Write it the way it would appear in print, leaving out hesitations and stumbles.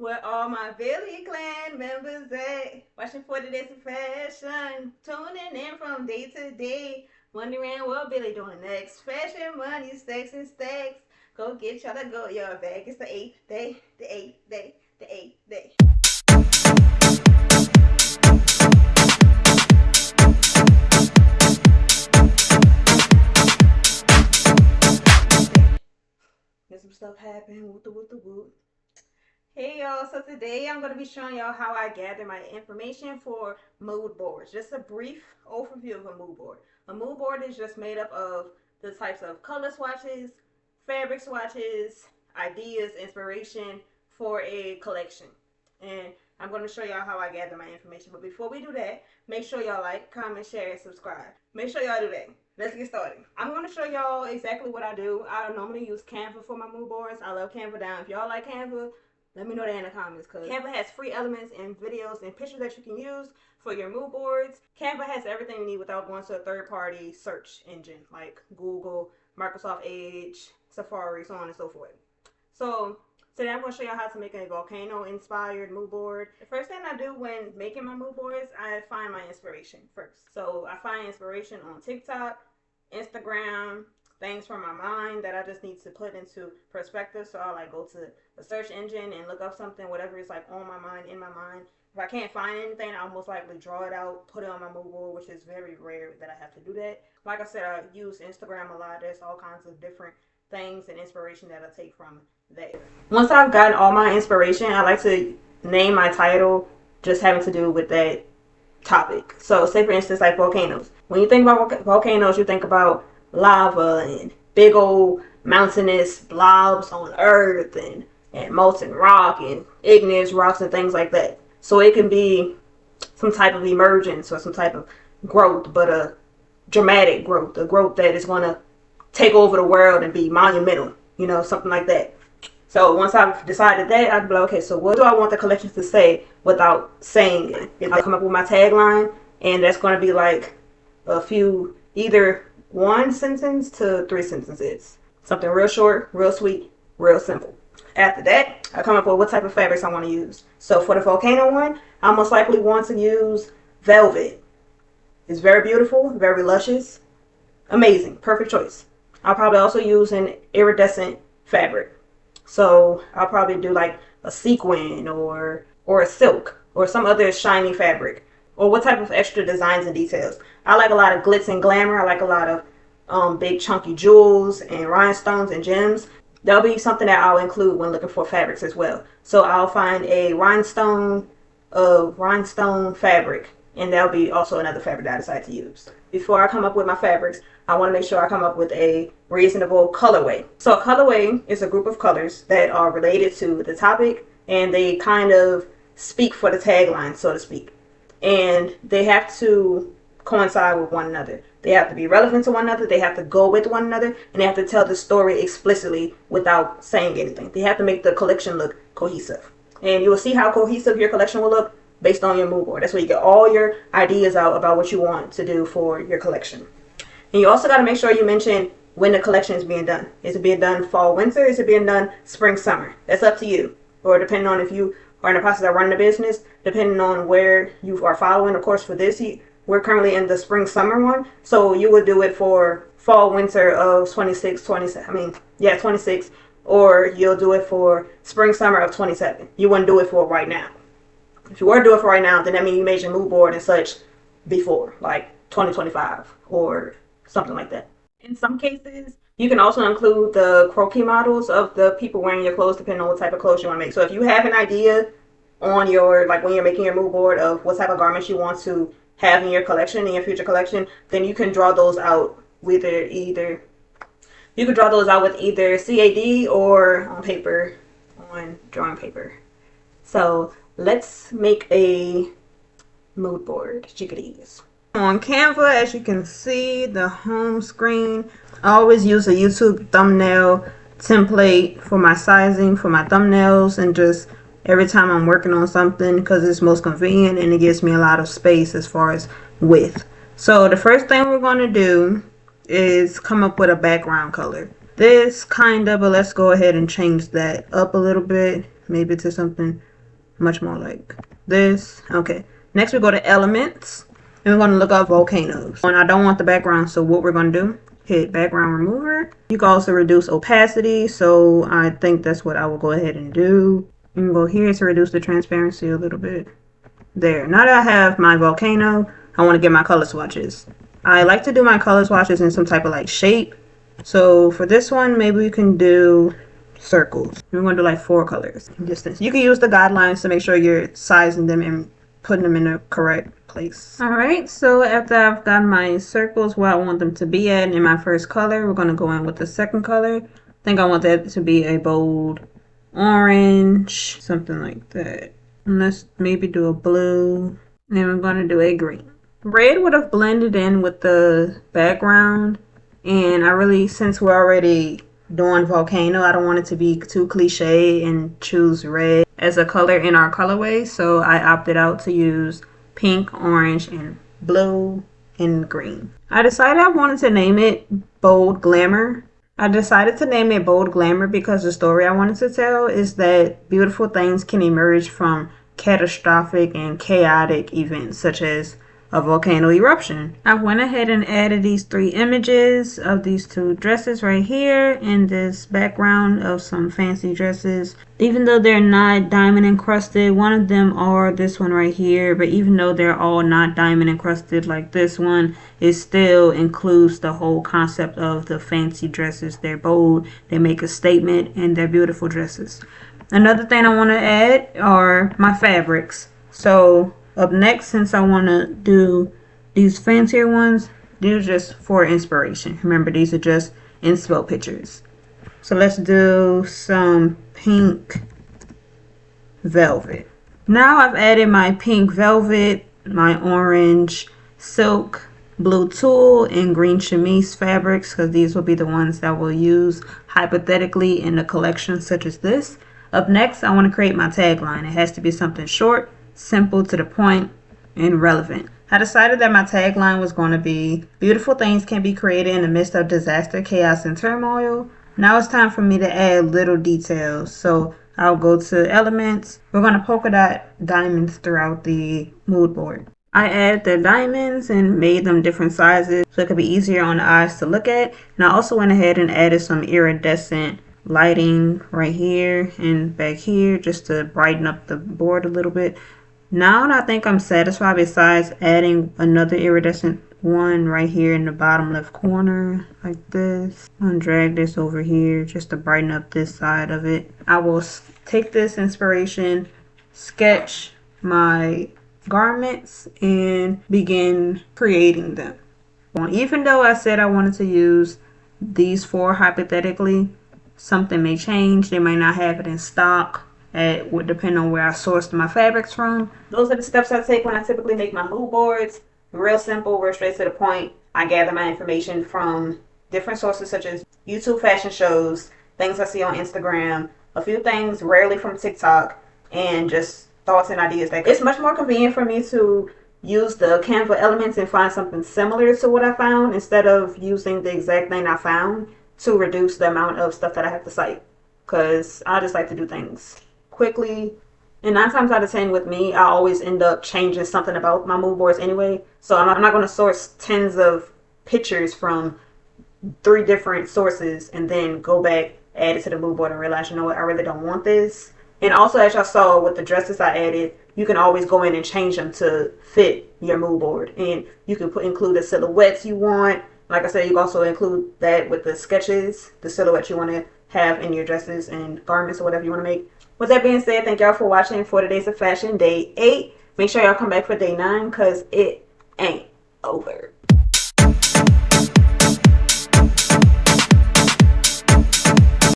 Where all my Billy Clan members at? Watching 40 Days of Fashion. Tuning in from day to day. Wondering what Billy doing next. Fashion, money, sex, and stacks. Go get y'all to go your bag. It's the eighth day. The eighth day. The eighth day. Let some stuff happen. Whoop the whoop the whoop. Hey y'all, so today I'm going to be showing y'all how I gather my information for mood boards. Just a brief overview of a mood board. A mood board is just made up of the types of color swatches, fabric swatches, ideas, inspiration for a collection. And I'm going to show y'all how I gather my information. But before we do that, make sure y'all like, comment, share, and subscribe. Make sure y'all do that. Let's get started. I'm going to show y'all exactly what I do. I normally use Canva for my mood boards. I love Canva down. If y'all like Canva, let me know that in the comments, because Canva has free elements and videos and pictures that you can use for your mood boards. Canva has everything you need without going to a third-party search engine like Google, Microsoft Edge, Safari, so on and so forth. So today I'm going to show you how to make a volcano-inspired mood board. The first thing I do when making my mood boards, I find my inspiration first. So I find inspiration on TikTok, Instagram, things from my mind that I just need to put into perspective. So I'll like go to the search engine and look up something, whatever is like on my mind, in my mind. If I can't find anything, I'll most likely draw it out, put it on my mood board, which is very rare that I have to do that. Like I said, I use Instagram a lot. There's all kinds of different things and inspiration that I take from there. Once I've gotten all my inspiration, I like to name my title just having to do with that topic. So say for instance like volcanoes. When you think about volcanoes, you think about lava and big old mountainous blobs on earth and molten rock and igneous rocks and things like that. So it can be some type of emergence or some type of growth, but a dramatic growth, a growth that is going to take over the world and be monumental, something like that. So once I've decided that, I'd be like, okay, so what do I want the collection to say without saying it? I come up with my tagline, and that's going to be like a few, either 1 sentence to 3 sentences. Something real short, real sweet, real simple. After that, I come up with what type of fabrics I want to use. So for the volcano one, I most likely want to use velvet. It's very beautiful, very luscious, amazing, perfect choice. I'll probably also use an iridescent fabric. So I'll probably do like a sequin or a silk or some other shiny fabric. Or what type of extra designs and details. I like a lot of glitz and glamour. I like a lot of big chunky jewels and rhinestones and gems. That'll be something that I'll include when looking for fabrics as well. So I'll find a rhinestone fabric, and that'll be also another fabric that I decide to use. Before I come up with my fabrics, I want to make sure I come up with a reasonable colorway. So a colorway is a group of colors that are related to the topic, and they kind of speak for the tagline, so to speak. And they have to coincide with one another. They have to be relevant to one another. They have to go with one another, and they have to tell the story explicitly without saying anything. They have to make the collection look cohesive. And you will see how cohesive your collection will look based on your mood board. That's where you get all your ideas out about what you want to do for your collection. And you also got to make sure you mention when the collection is being done. Is it being done fall, winter? Is it being done spring, summer? That's up to you. Or depending on if you are in the process of running a business, depending on where you are following. Of course, for this, we're currently in the spring, summer one. So you would do it for fall, winter of 26, or you'll do it for spring, summer of 27. You wouldn't do it for right now. If you were to do it for right now, then that means you made your mood board and such before, like 2025 or something like that. In some cases, you can also include the croquis models of the people wearing your clothes, depending on what type of clothes you want to make. So if you have an idea on your, like when you're making your mood board of what type of garments you want to have in your collection, in your future collection, then you can draw those out with either CAD or on paper, on drawing paper. So let's make a mood board, chickadees. On Canva, as you can see, the home screen, I always use a YouTube thumbnail template for my sizing for my thumbnails, and just every time I'm working on something, because it's most convenient and it gives me a lot of space as far as width. So the first thing we're going to do is come up with a background color. This kind of, but let's go ahead and change that up a little bit, maybe to something much more like this. Okay, next we go to elements, and we're going to look up volcanoes. And I don't want the background, so what we're going to do, hit background remover. You can also reduce opacity, so I think that's what I will go ahead and do. You can go here to reduce the transparency a little bit. There. Now that I have my volcano, I want to get my color swatches. I like to do my color swatches in some type of like shape. So for this one, maybe we can do circles. We're going to do like 4 colors. Distance. You can use the guidelines to make sure you're sizing them and putting them in the correct place. Alright, so after I've got my circles where I want them to be at in my first color, we're going to go in with the second color. I think I want that to be a bold orange, something like that. And let's maybe do a blue. And we're going to do a green. Red would have blended in with the background. And I really, since we're already doing volcano, I don't want it to be too cliche and choose red as a color in our colorway. So I opted out to use pink, orange, and blue and green. I decided I wanted to name it Bold Glamour. I decided to name it Bold Glamour because the story I wanted to tell is that beautiful things can emerge from catastrophic and chaotic events such as a volcano eruption. I went ahead and added these 3 images of these 2 dresses right here and this background of some fancy dresses. Even though they're not diamond encrusted, one of them are this one right here, but even though they're all not diamond encrusted like this one, it still includes the whole concept of the fancy dresses. They're bold, they make a statement, and they're beautiful dresses. Another thing I want to add are my fabrics. So up next, since I want to do these fancier ones, these are just for inspiration. Remember, these are just inspo pictures. So let's do some pink velvet. Now I've added my pink velvet, my orange silk, blue tulle, and green chemise fabrics, because these will be the ones that we'll use hypothetically in a collection such as this. Up next, I want to create my tagline. It has to be something short, simple, to the point, and relevant. I decided that my tagline was going to be, beautiful things can be created in the midst of disaster, chaos, and turmoil. Now it's time for me to add little details. So I'll go to elements. We're going to polka dot diamonds throughout the mood board. I added the diamonds and made them different sizes so it could be easier on the eyes to look at. And I also went ahead and added some iridescent lighting right here and back here just to brighten up the board a little bit. Now I think I'm satisfied, besides adding another iridescent one right here in the bottom left corner like this. I'm gonna drag this over here just to brighten up this side of it. I will take this inspiration, sketch my garments, and begin creating them. Well, even though I said I wanted to use these 4 hypothetically, something may change. They might not have it in stock. It would depend on where I sourced my fabrics from. Those are the steps I take when I typically make my mood boards. Real simple, real straight to the point. I gather my information from different sources such as YouTube fashion shows, things I see on Instagram, a few things rarely from TikTok, and just thoughts and ideas. It's much more convenient for me to use the Canva elements and find something similar to what I found instead of using the exact thing I found to reduce the amount of stuff that I have to cite, because I just like to do things quickly. And 9 times out of 10 with me, I always end up changing something about my mood boards anyway. So I'm not going to source tens of pictures from 3 different sources and then go back, add it to the mood board and realize, you know what, I really don't want this. And also, as y'all saw with the dresses I added, you can always go in and change them to fit your mood board. And you can include the silhouettes you want. Like I said, you can also include that with the sketches, the silhouettes you want to have in your dresses and garments or whatever you want to make. With that being said, thank y'all for watching 40 Days of Fashion, Day 8. Make sure y'all come back for Day 9 because it ain't over.